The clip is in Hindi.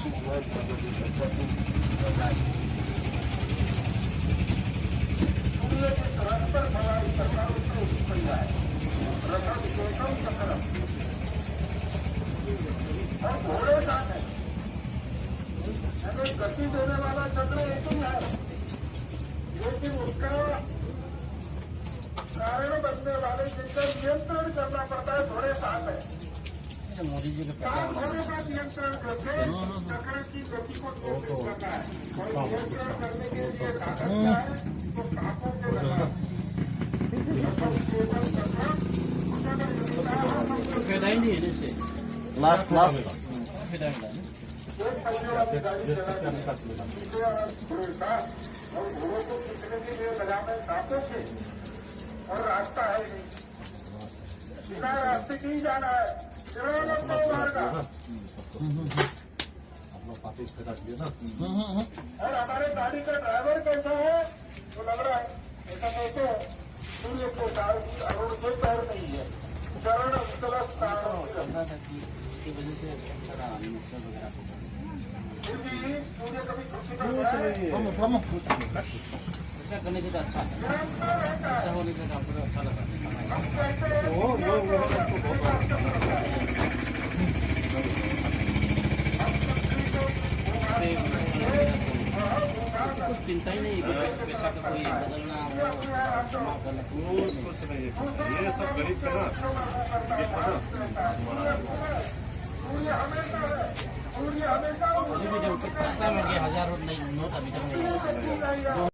और घोड़े का है, गति देने वाला चक्र एक ही है, लेकिन उसका कारण बनने वाले जिनका नियंत्रण करना पड़ता है घोड़े साथ है। मोदी जी के घोड़े का नियंत्रण करके चक्र की गति को नियंत्रित करना है और नियंत्रण करने के लिए साधन क्या है तो सांपों के लगा फेडाएंगे जैसे लास्ट फेडाएंगे और घोड़ों को खींचने के लिए लगाने सांपों से और रास्ता है नहीं, बिना रास्ते की जाना है, मार्गा। और हमारे गाड़ी का ड्राइवर कैसा है तो लग रहा है ऐसा कहते हैं सूर्य को तार की अरुण से पैर नहीं है, चरण उतरस इसकी वजह से सारा मिनिस्टर वगैरह फिर भी सूर्य कभी खुशी का ऐसा करने से तो अच्छा है, ऐसा होने से आपको अच्छा लगा कुछ चिंता ही नहीं है पैसा का कोई बदलना जमा करना ये सब गरीब का ना सूर्य हमेशा अभी भी जब पैसा में 1000 नोट अभी तक नहीं